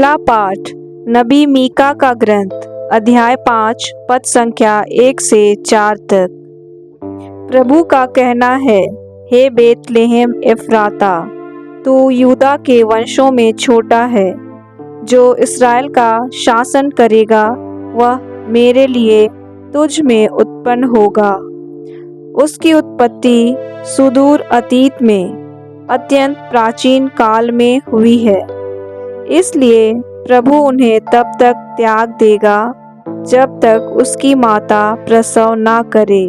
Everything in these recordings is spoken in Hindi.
पहला पाठ नबी मीका का ग्रंथ, अध्याय 5, पद संख्या 1 से 4 तक। प्रभु का कहना है, हे बेतलेहम एफ्राता, तू यूदा के वंशों में छोटा है। जो इस्राएल का शासन करेगा वह मेरे लिए तुझ में उत्पन्न होगा। उसकी उत्पत्ति सुदूर अतीत में, अत्यंत प्राचीन काल में हुई है। इसलिए प्रभु उन्हें तब तक त्याग देगा जब तक उसकी माता प्रसव ना करे।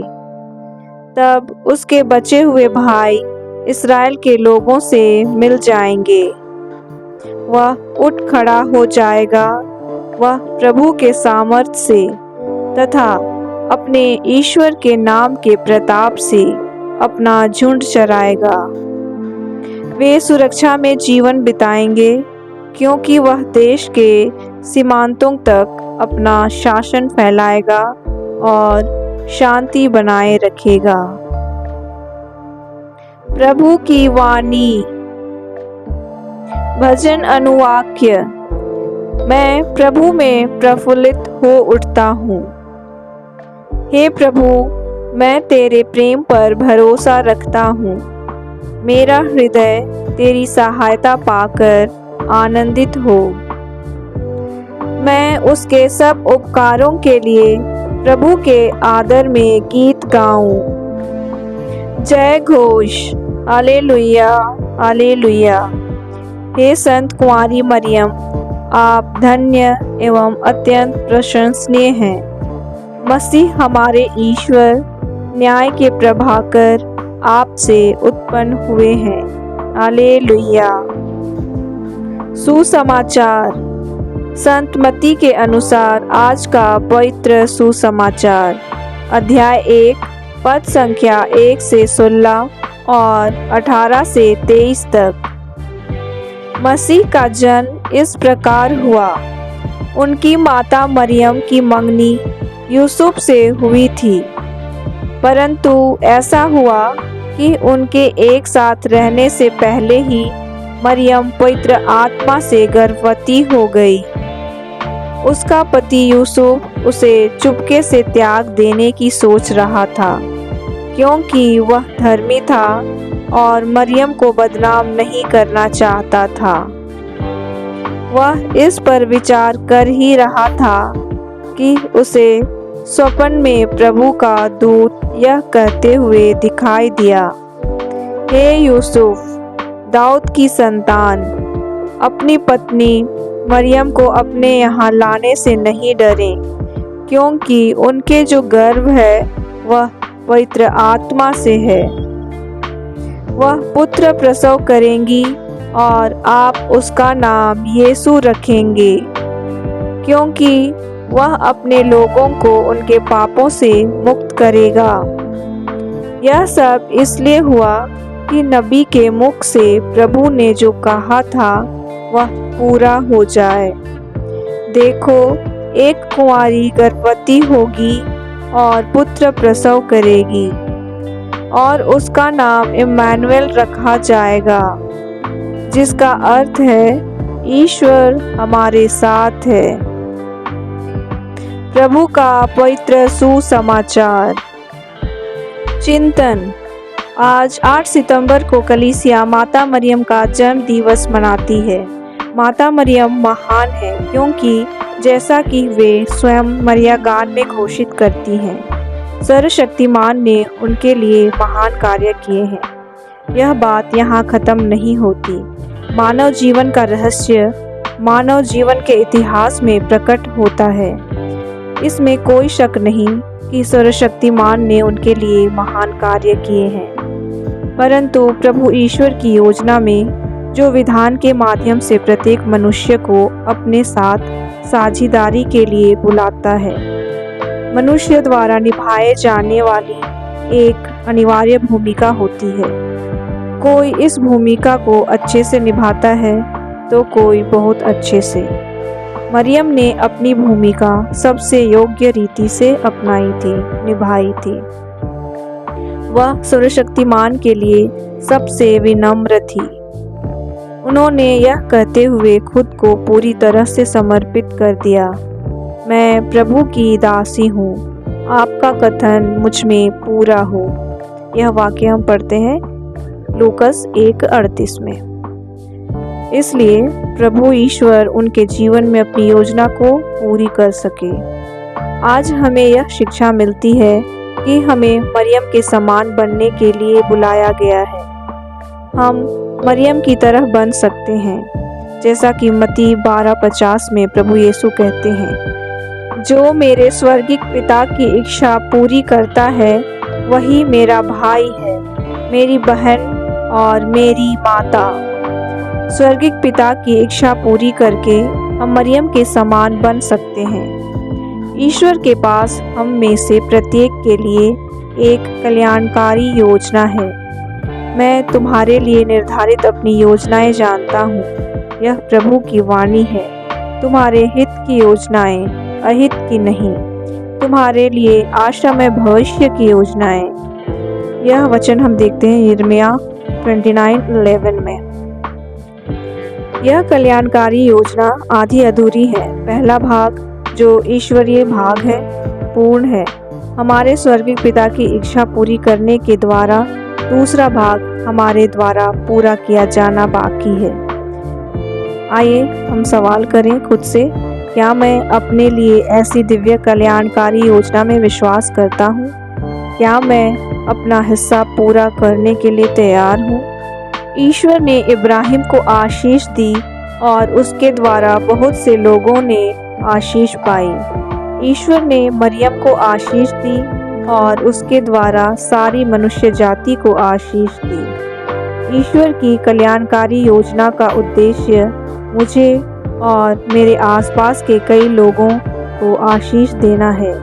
तब उसके बचे हुए भाई इस्राएल के लोगों से मिल जाएंगे। वह उठ खड़ा हो जाएगा, वह प्रभु के सामर्थ से तथा अपने ईश्वर के नाम के प्रताप से अपना झुंड चराएगा। वे सुरक्षा में जीवन बिताएंगे, क्योंकि वह देश के सीमांतों तक अपना शासन फैलाएगा और शांति बनाए रखेगा। प्रभु की वाणी। भजन अनुवाक्य। मैं प्रभु में प्रफुल्लित हो उठता हूँ। हे प्रभु, मैं तेरे प्रेम पर भरोसा रखता हूँ। मेरा हृदय तेरी सहायता पाकर आनंदित हो। मैं उसके सब उपकारों के लिए प्रभु के आदर में गीत गाऊं। जय घोष, हालेलुया, हालेलुया। हे संत कुंवारी मरियम, आप धन्य एवं अत्यंत प्रशंसनीय हैं। मसीह हमारे ईश्वर न्याय के प्रभाकर आपसे उत्पन्न हुए हैं। हालेलुया। सुसमाचार। संत मत्ती के अनुसार आज का पवित्र सुसमाचार, अध्याय 1, पद संख्या 1 से 16 और 18 से 23 तक। मसीह का जन्म इस प्रकार हुआ। उनकी माता मरियम की मंगनी यूसुफ से हुई थी, परंतु ऐसा हुआ कि उनके एक साथ रहने से पहले ही मरियम पवित्र आत्मा से गर्भवती हो गई। उसका पति यूसुफ उसे चुपके से त्याग देने की सोच रहा था, क्योंकि वह धर्मी था और मरियम को बदनाम नहीं करना चाहता था। वह इस पर विचार कर ही रहा था कि उसे स्वप्न में प्रभु का दूत यह कहते हुए दिखाई दिया, हे यूसुफ, दाऊद की संतान, अपनी पत्नी मरियम को अपने यहाँ लाने से नहीं डरें, क्योंकि उनके जो गर्भ है वह पवित्र आत्मा से है। वह पुत्र प्रसव करेंगी और आप उसका नाम यीशु रखेंगे, क्योंकि वह अपने लोगों को उनके पापों से मुक्त करेगा। यह सब इसलिए हुआ कि नबी के मुख से प्रभु ने जो कहा था वह पूरा हो जाए। देखो, एक कुंवारी गर्भवती होगी और पुत्र प्रसव करेगी और उसका नाम इम्मानुएल रखा जाएगा, जिसका अर्थ है ईश्वर हमारे साथ है। प्रभु का पवित्र सुसमाचार। चिंतन। आज 8 सितंबर को कलीसिया माता मरियम का जन्म दिवस मनाती है। माता मरियम महान है, क्योंकि जैसा कि वे स्वयं मरिया गान में घोषित करती हैं, सर्वशक्तिमान ने उनके लिए महान कार्य किए हैं। यह बात यहाँ खत्म नहीं होती। मानव जीवन का रहस्य मानव जीवन के इतिहास में प्रकट होता है। इसमें कोई शक नहीं कि सर्वशक्तिमान ने उनके लिए महान कार्य किए हैं, परंतु प्रभु ईश्वर की योजना में जो विधान के माध्यम से प्रत्येक मनुष्य को अपने साथ साझेदारी के लिए बुलाता है, मनुष्य द्वारा निभाए जाने वाली एक अनिवार्य भूमिका होती है। कोई इस भूमिका को अच्छे से निभाता है तो कोई बहुत अच्छे से। मरियम ने अपनी भूमिका सबसे योग्य रीति से अपनाई थी, निभाई थी। वह सर्वशक्तिमान के लिए सबसे विनम्र थी। उन्होंने यह कहते हुए खुद को पूरी तरह से समर्पित कर दिया, मैं प्रभु की दासी हूँ, आपका कथन मुझ में पूरा हो। यह वाक्य हम पढ़ते हैं लूकस 1:38 में। इसलिए प्रभु ईश्वर उनके जीवन में अपनी योजना को पूरी कर सके। आज हमें यह शिक्षा मिलती है कि हमें मरियम के समान बनने के लिए बुलाया गया है। हम मरियम की तरह बन सकते हैं, जैसा कि मत्ती 12:50 में प्रभु यीशु कहते हैं, जो मेरे स्वर्गिक पिता की इच्छा पूरी करता है वही मेरा भाई है, मेरी बहन और मेरी माता। स्वर्गिक पिता की इच्छा पूरी करके हम मरियम के समान बन सकते हैं। ईश्वर के पास हम में से प्रत्येक के लिए एक कल्याणकारी योजना है। मैं तुम्हारे लिए निर्धारित अपनी योजनाएं जानता हूँ, यह प्रभु की वाणी है। तुम्हारे हित की योजनाएं, अहित की नहीं, तुम्हारे लिए आशामय भविष्य की योजनाएं। यह वचन हम देखते हैं यिर्मयाह 29:11 में। यह कल्याणकारी योजना आधी अधूरी है। पहला भाग जो ईश्वरीय भाग है पूर्ण है, हमारे स्वर्गीय पिता की इच्छा पूरी करने के द्वारा। दूसरा भाग हमारे द्वारा पूरा किया जाना बाकी है। आइए हम सवाल करें खुद से, क्या मैं अपने लिए ऐसी दिव्य कल्याणकारी योजना में विश्वास करता हूँ? क्या मैं अपना हिस्सा पूरा करने के लिए तैयार हूँ? ईश्वर ने इब्राहिम को आशीष दी और उसके द्वारा बहुत से लोगों ने आशीष पाई। ईश्वर ने मरियम को आशीष दी और उसके द्वारा सारी मनुष्य जाति को आशीष दी। ईश्वर की कल्याणकारी योजना का उद्देश्य मुझे और मेरे आसपास के कई लोगों को आशीष देना है।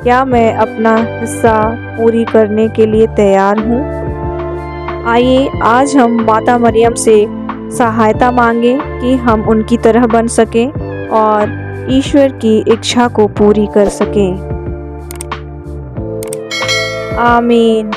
क्या मैं अपना हिस्सा पूरी करने के लिए तैयार हूँ? आइए आज हम माता मरियम से सहायता मांगें कि हम उनकी तरह बन सकें और ईश्वर की इच्छा को पूरी कर सकें। आमीन।